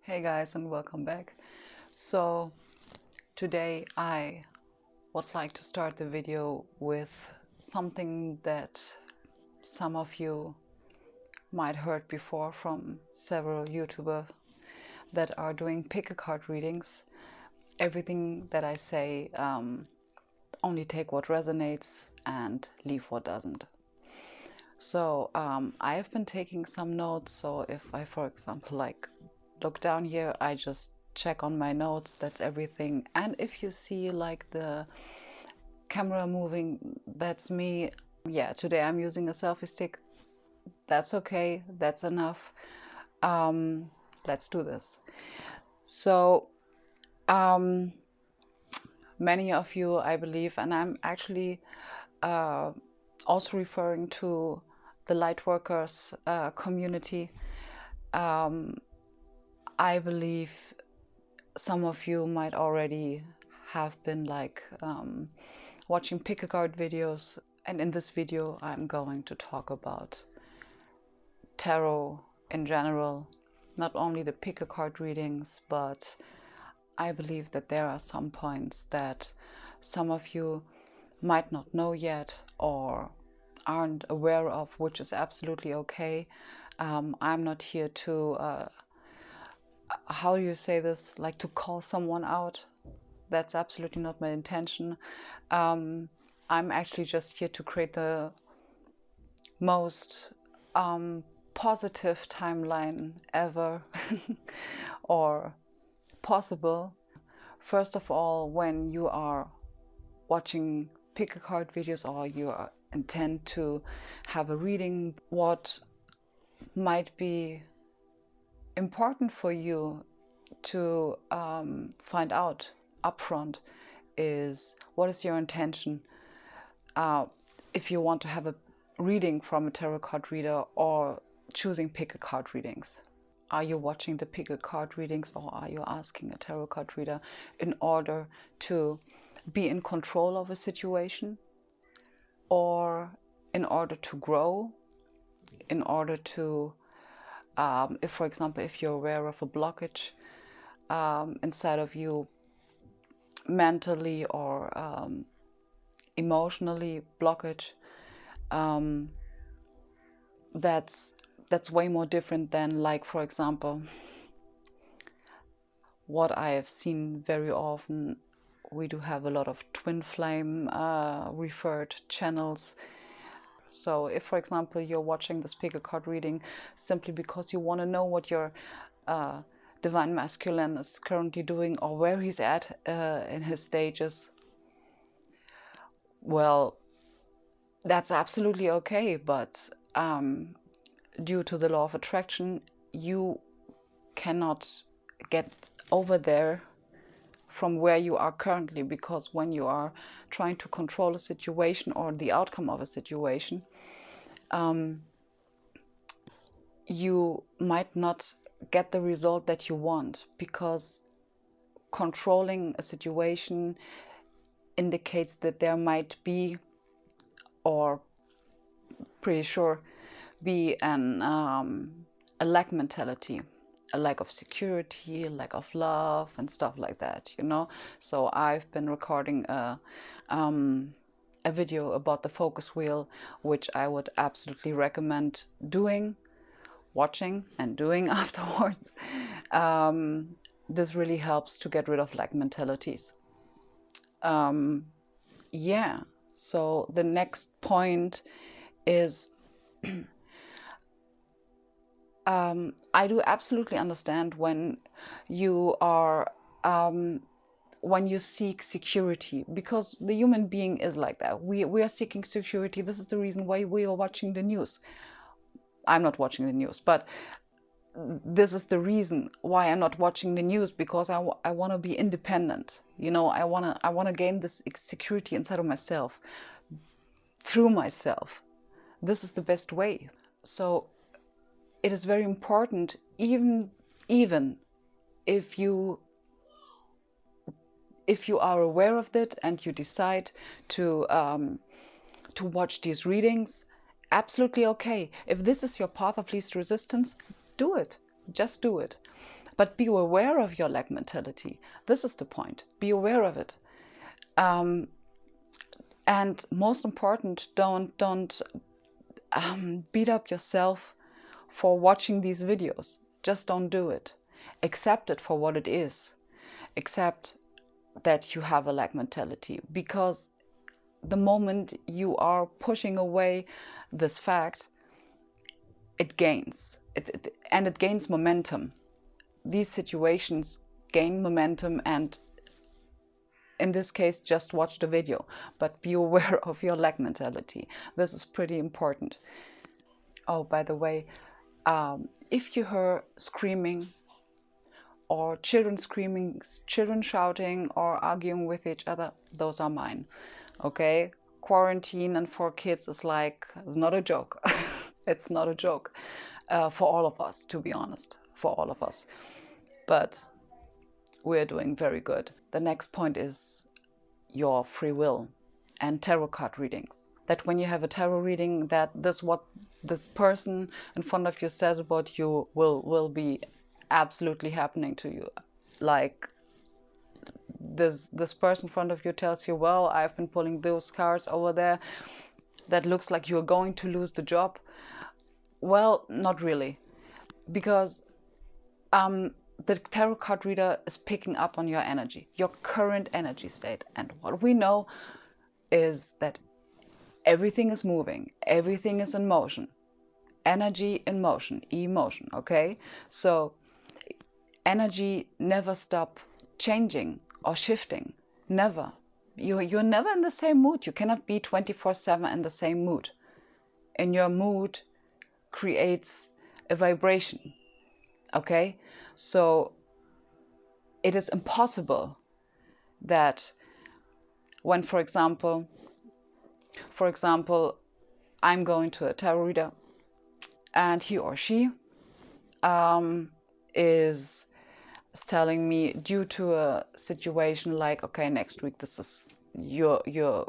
Hey guys, and welcome back. So today I would like to start the video with something that some of you might heard before from several YouTubers that are doing pick a card readings. Everything that I say, only take what resonates and leave what doesn't. So I have been taking some notes. So if I, for example, look down here, I just check on my notes. That's everything. And if you see like the camera moving, that's me. Yeah, today I'm using a selfie stick. That's okay. That's enough. Let's do this. So many of you, I believe, and I'm actually also referring to the Lightworkers community. I believe some of you might already have been watching pick a card videos, and in this video I'm going to talk about tarot in general, not only the pick a card readings, but I believe that there are some points that some of you might not know yet or aren't aware of, which is absolutely okay. I'm not here to how do you say this, like to call someone out. That's absolutely not my intention. I'm actually just here to create the most positive timeline ever or possible. First of all, when you are watching pick a card videos or you intend to have a reading, what might be important for you to find out upfront is what is your intention. If you want to have a reading from a tarot card reader or choosing pick a card readings, are you watching the pick a card readings or are you asking a tarot card reader in order to be in control of a situation, or in order to grow, in order to if, for example, if you're aware of a blockage inside of you, mentally or emotionally blockage, that's way more different than, like, for example, what I have seen very often. We do have a lot of twin flame referred channels. So if, for example, you're watching this pick a card reading simply because you want to know what your divine masculine is currently doing or where he's at in his stages, well, that's absolutely okay. But due to the law of attraction, you cannot get over there from where you are currently, because when you are trying to control a situation or the outcome of a situation, you might not get the result that you want, because controlling a situation indicates that there might be, or pretty sure be, a lack mentality, a lack of security, a lack of love and stuff like that, you know. So I've been recording a video about the focus wheel, which I would absolutely recommend watching and doing afterwards. This really helps to get rid of lack mentalities. Yeah, so the next point is I do absolutely understand when you are when you seek security, because the human being is like that. We are seeking security. This is the reason why we are watching the news. I'm not watching the news, but this is the reason why I'm not watching the news, because I want to be independent. You know, I want to gain this security inside of myself, through myself. This is the best way. So it is very important, even if you are aware of it and you decide to watch these readings, absolutely okay. If this is your path of least resistance, do it. Just do it. But be aware of your lack mentality. This is the point. Be aware of it. And most important, don't beat up yourself for watching these videos. Just don't do it. Accept it for what it is. Accept that you have a lack mentality, because the moment you are pushing away this fact, it gains. It gains momentum. These situations gain momentum, and in this case, just watch the video, but be aware of your lack mentality. This is pretty important. Oh, by the way, if you hear screaming or children screaming, children shouting or arguing with each other, those are mine. Okay? Quarantine and for kids is not a joke. It's not a joke for all of us, to be honest, for all of us. But we're doing very good. The next point is your free will and tarot card readings. That when you have a tarot reading, that what this person in front of you says about you will be absolutely happening to you. Like this person in front of you tells you, well, I've been pulling those cards over there, that looks like you're going to lose the job. Well, not really, because the tarot card reader is picking up on your energy, your current energy state. And what we know is that everything is moving, everything is in motion. Energy in motion, emotion, okay? So energy never stop changing or shifting, never. You're never in the same mood. You cannot be 24/7 in the same mood. And your mood creates a vibration, okay? So it is impossible that when, for example, I'm going to a tarot reader and he or she is telling me, due to a situation like, okay, next week this is you're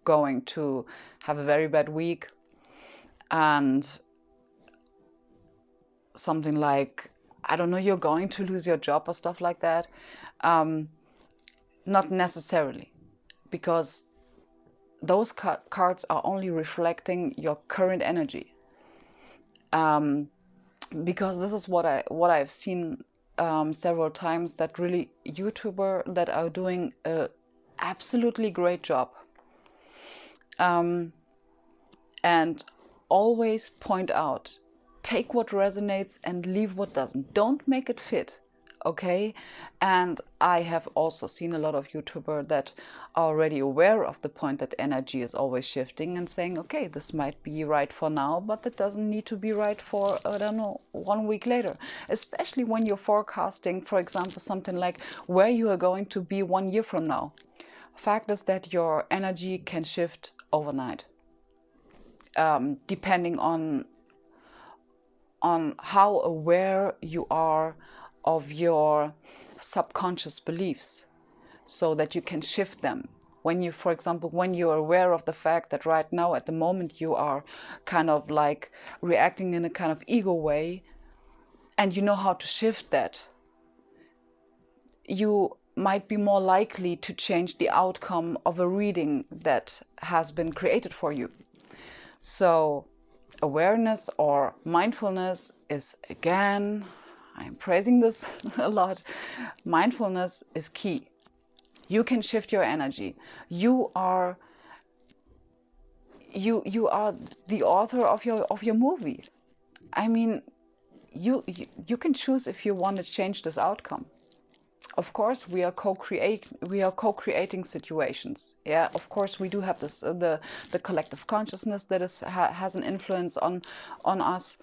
going to have a very bad week, and something like, I don't know, you're going to lose your job or stuff like that. Not necessarily, because those cards are only reflecting your current energy. Because this is what I've seen several times, that really YouTubers that are doing a absolutely great job, and always point out, take what resonates and leave what doesn't. Don't make it fit, okay? And I have also seen a lot of YouTubers that are already aware of the point that energy is always shifting and saying, okay, this might be right for now, but that doesn't need to be right for, I don't know, 1 week later. Especially when you're forecasting, for example, something like where you are going to be 1 year from now. Fact is that your energy can shift overnight, depending on how aware you are of your subconscious beliefs, so that you can shift them. When you, for example, when you're aware of the fact that right now at the moment you are kind of like reacting in a kind of ego way, and you know how to shift that, you might be more likely to change the outcome of a reading that has been created for you. So awareness or mindfulness is, again, I'm praising this a lot, mindfulness is key. You can shift your energy. You are the author of your movie. I mean, you can choose if you want to change this outcome. Of course, we are co-creating situations. Yeah, of course, we do have this the collective consciousness that has an influence on us,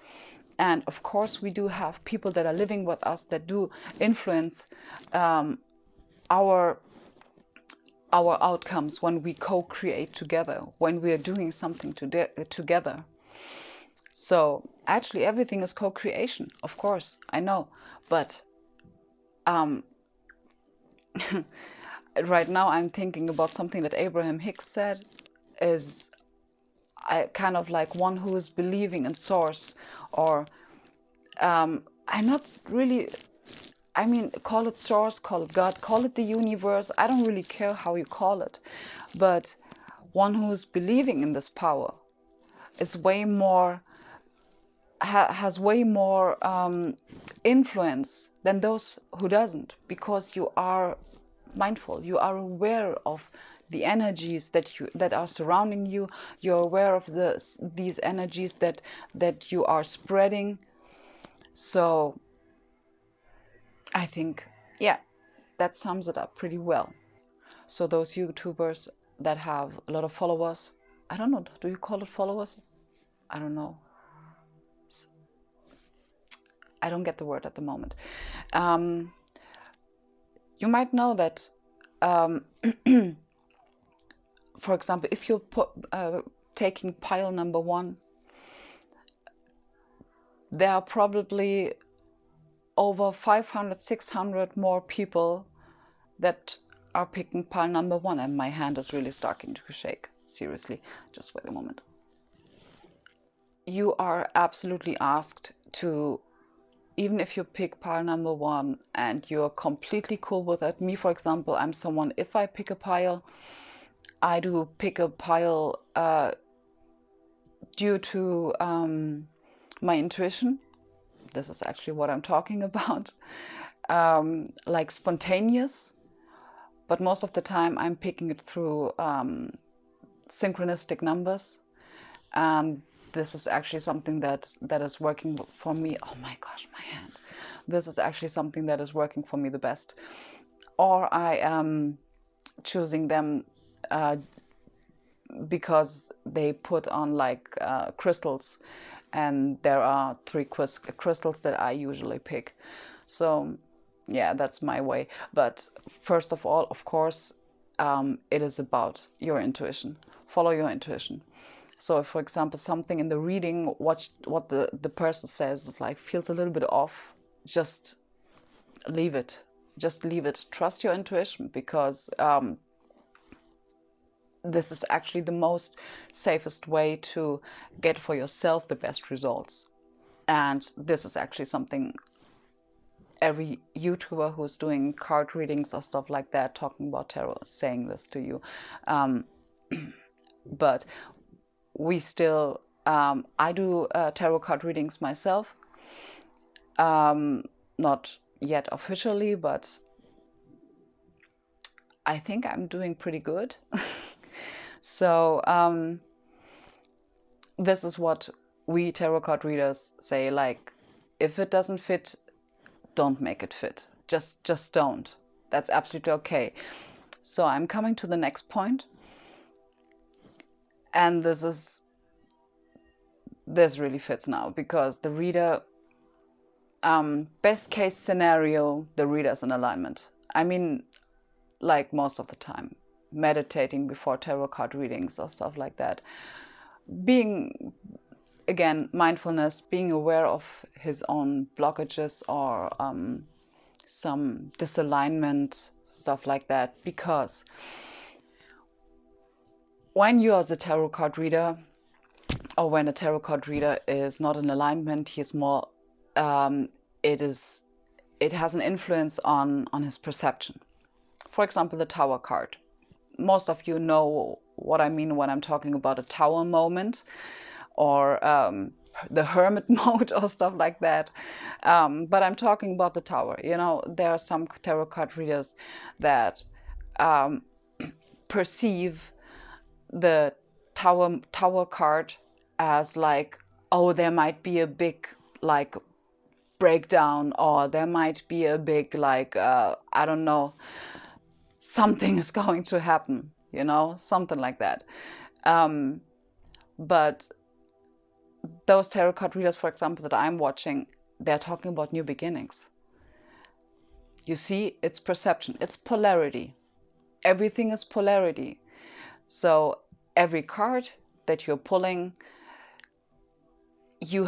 and of course, we do have people that are living with us that do influence our outcomes when we co-create together, when we are doing something together. So actually, everything is co-creation. Of course, I know, but right now I'm thinking about something that Abraham Hicks said, is kind of like one who is believing in source, or I'm not really I mean, call it source, call it God, call it the universe. I don't really care how you call it. But one who's believing in this power is way more, has way more influence than those who doesn't, because you are mindful, you are aware of the energies that are surrounding you. You're aware of these energies that you are spreading. So I think, yeah, that sums it up pretty well. So those YouTubers that have a lot of followers, I don't know, do you call it followers? I don't know. I don't get the word at the moment. You might know that, for example, if you're taking pile number 1, there are probably over 500, 600 more people that are picking pile number 1, and my hand is really starting to shake. Seriously, just wait a moment. You are absolutely asked to, even if you pick pile number 1 and you're completely cool with it. Me, for example, I'm someone, if I pick a pile, I do pick a pile due to my intuition. This is actually what I'm talking about. Like spontaneous, but most of the time I'm picking it through synchronistic numbers. And this is actually something that is working for me. Oh my gosh, my hand. This is actually something that is working for me the best. Or I am choosing them because they put on like crystals, and there are 3 crystals that I usually pick. So yeah, that's my way. But first of all, of course, it is about your intuition. Follow your intuition. So if, for example, something in the reading, what the person says like feels a little bit off, just leave it. Just leave it. Trust your intuition, because this is actually the most safest way to get for yourself the best results. And this is actually something every YouTuber who's doing card readings or stuff like that, talking about tarot, is saying this to you. But we still, I do tarot card readings myself. Not yet officially, but I think I'm doing pretty good. So this is what we tarot card readers say, like, if it doesn't fit, don't make it fit. Just don't. That's absolutely okay. So I'm coming to the next point. And this really fits now, because the reader, best case scenario, the reader's in alignment. I mean, like most of the time, meditating before tarot card readings or stuff like that. Being, again, mindfulness, being aware of his own blockages or some disalignment, stuff like that. Because when you, as a tarot card reader, or when a tarot card reader is not in alignment, he is more, it has an influence on his perception. For example, the Tower card. Most of you know what I mean when I'm talking about a Tower moment, or the Hermit mode or stuff like that. But I'm talking about the Tower. You know, there are some tarot card readers that perceive the Tower card as like, oh, there might be a big like breakdown, or there might be a big like I don't know, something is going to happen, you know, something like that. But those tarot card readers, for example, that I'm watching, they're talking about new beginnings. You see, it's perception, it's polarity. Everything is polarity. So every card that you're pulling, you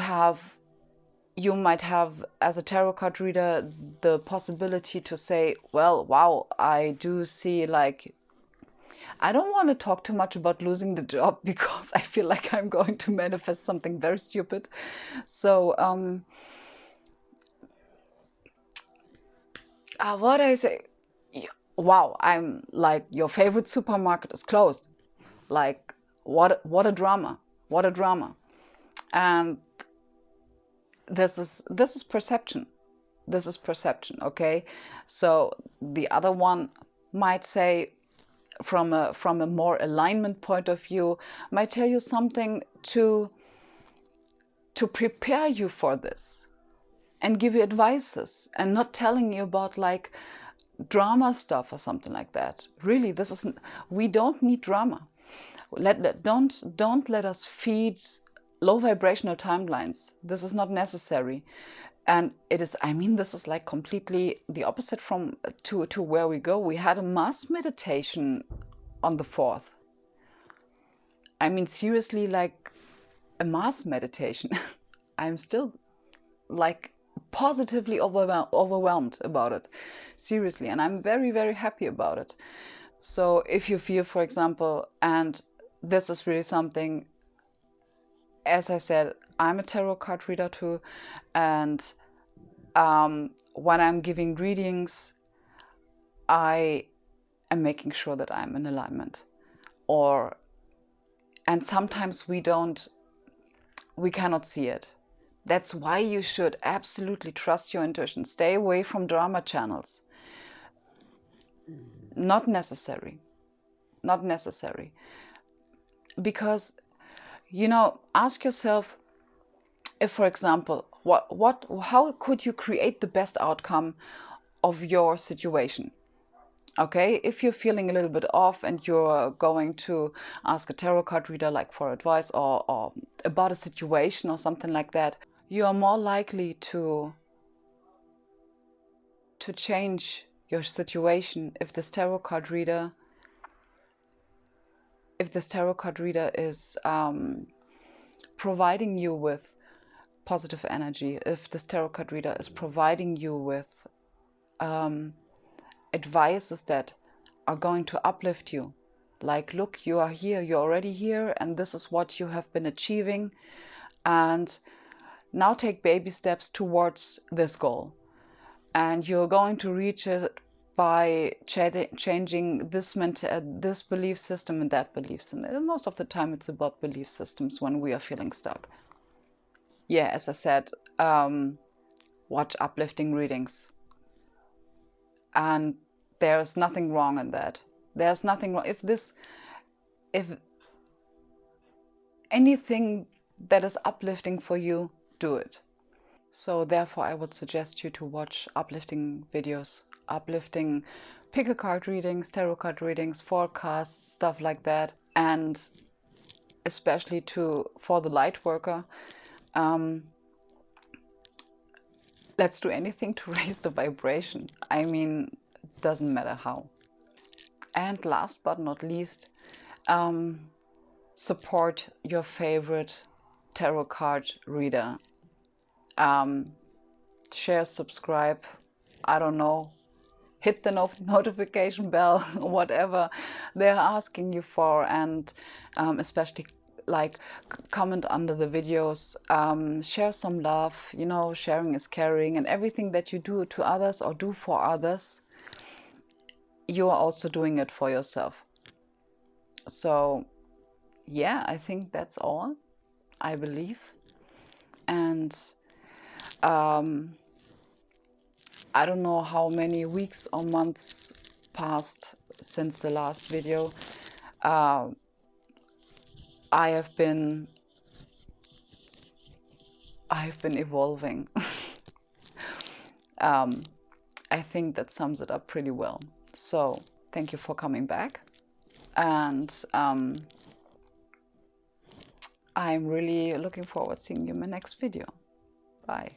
might have, as a tarot card reader, the possibility to say, well, wow, I do see, like, I don't want to talk too much about losing the job, because I feel like I'm going to manifest something very stupid. So what I say, wow, I'm like, your favorite supermarket is closed. Like, what a drama, what a drama. And this is perception. This is perception, okay? So the other one might say, from a more alignment point of view, might tell you something to prepare you for this and give you advices, and not telling you about like drama stuff or something like that. Really, this isn't, we don't need drama. Don't let us feed low vibrational timelines. This is not necessary. And it is, I mean, this is like completely the opposite from to where we go. We had a mass meditation on the 4th. I mean, seriously, like a mass meditation. I'm still like positively overwhelmed about it, seriously, and I'm very, very happy about it. So if you feel, for example, and this is really something, as I said, I'm a tarot card reader too, and when I'm giving readings, I am making sure that I'm in alignment. And sometimes we cannot see it. That's why you should absolutely trust your intuition. Stay away from drama channels. Not necessary. Not necessary. Because, you know, ask yourself, if, for example, how could you create the best outcome of your situation? Okay, if you're feeling a little bit off and you're going to ask a tarot card reader like for advice or about a situation or something like that, you are more likely to change your situation if this tarot card reader is providing you with positive energy, if this tarot card reader is providing you with advices that are going to uplift you. Like, look, you are here, you're already here, and this is what you have been achieving. And now take baby steps towards this goal. And you're going to reach it by changing this belief system and that belief system. And most of the time it's about belief systems when we are feeling stuck. Yeah, as I said, watch uplifting readings. And there's nothing wrong in that. There's nothing wrong. If anything that is uplifting for you, do it. So therefore, I would suggest you to watch uplifting videos, uplifting pick a card readings, tarot card readings, forecasts, stuff like that. And especially for the light worker, let's do anything to raise the vibration. I mean, it doesn't matter how. And last but not least, support your favorite tarot card reader. Share, subscribe, I don't know, hit the notification bell, whatever they're asking you for, and especially like comment under the videos, share some love. You know, sharing is caring, and everything that you do to others or do for others, you are also doing it for yourself. So yeah, I think that's all, I believe. And I don't know how many weeks or months passed since the last video. I have been evolving. I think that sums it up pretty well. So thank you for coming back, and I'm really looking forward to seeing you in my next video. Bye.